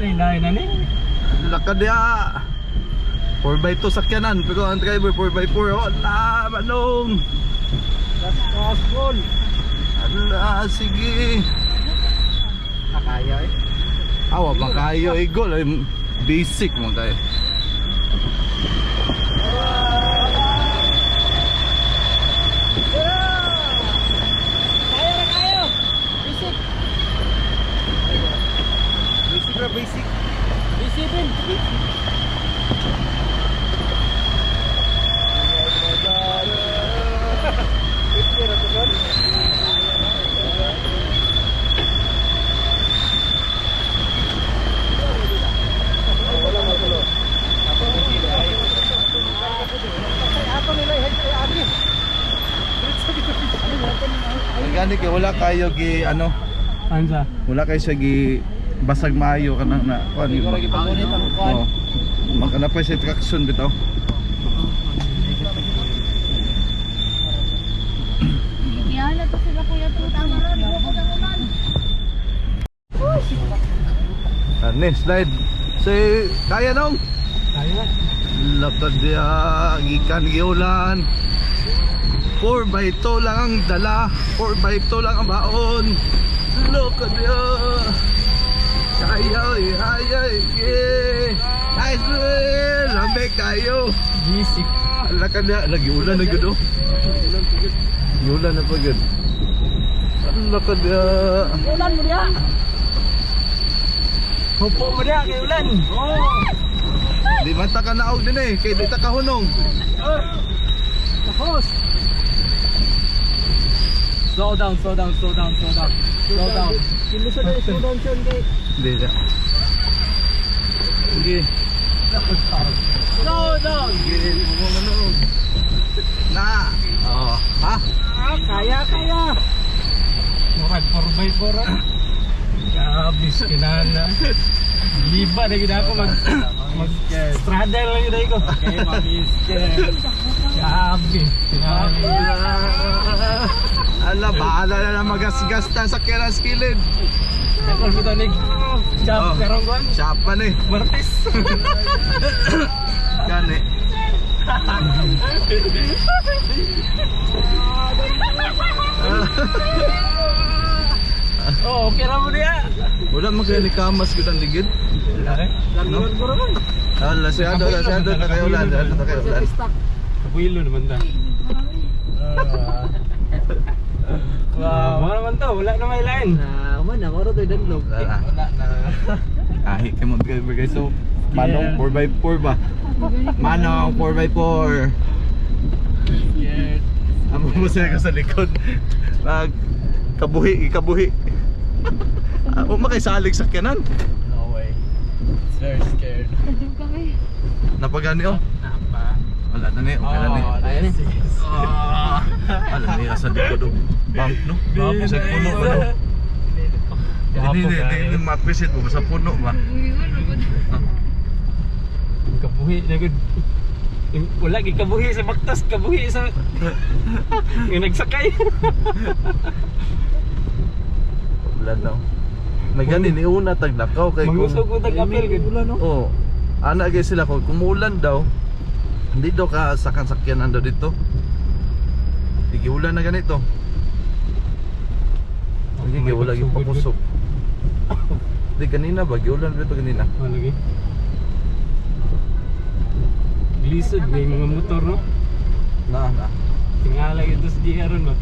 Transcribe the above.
Lain-lain na ni. Lakad ya. 4x2 sakyanan, pero ang driver 4x4. Wala, manong. Last goal. Ala, sige. Nakaya eh. Awa, makayo igol. Basic mo tayo. Kayo. Basic. Basic ra basic. Basic din. Gani kay wala kayo gi ano, Ansa? wala kayo siya gi basag maayo kanang na kuan. Ikaw lagi pagunit ang kuan. Oo. Magana pa siya traction bitaw. Iyahan to sila kuya tuta maron ko ko ulan. Ani slide. Say kaya nong. Kaya. Lapad dia gikan giulan. 4x2 lang ang dala, 4x2 lang ang baon. Look at dia. Ayaw, ayaw, nice one. Lambe kayo. Basic. Ala ka na, nagiulan na gud oh. Giulan na pagod. Ala ka dia. Ulan mo dia. Hupo mo dia kay ulan. Oh. Di man ta ka naog din eh, kay di ta kahunong. Tapos. Slow down. Slow down. Kilusan na slow down siya kay. Di da. Sige. Slow down. Sige, mamanog. Na. Oh, ha? Kaya. Murag 4x4. Kabis kinana. Liba na gina ako mag straddle lang yun ko. Okay, mamiskin. Kabis kinana. Ala, bahala na lang magasgas ta sa kiras kilid. Dakol mo tanig. Chap karong kuan. Siapa nih? Martis. Gani. Oh, okay ra mo dia. Wala magkaya ni kamas kita ligid. Laguan ko ron. Ala, siyado na kayo ulan. Kabuilo naman ta. Wow, wala naman to, wala na may line. Man, ako ito yung danlog. Wala na. Kahit kayo magkaya so, manong 4x4 ba? Manong 4x4. Amo mo siya ka sa likod. Kabuhi. Ako makaisalig sa kanan. No way. It's very scared. Kadum kami. Napagani oh. Napa? Wala na ni, okay na ni. Ayan eh. Alam niya sa likod oh. Bump no? Sa puno ba no? Hindi mapisit mo sa puno ba? Kabuhi na good. Wala gi kabuhi sa baktas, kabuhi sa yung nagsakay. Wala na. Nagani ni una tagnakaw kay Mangusog mo tag-apel good. oh. Ana gyud sila kung kumulan daw. Hindi daw ka sakyan ando dito. Giulan na ganito. Hindi wala gyud pakusog. Di kanina ba giulan dito kanina? Lagi. Glisod may mga motor no. Na. Tingala ito sa diha ron ba.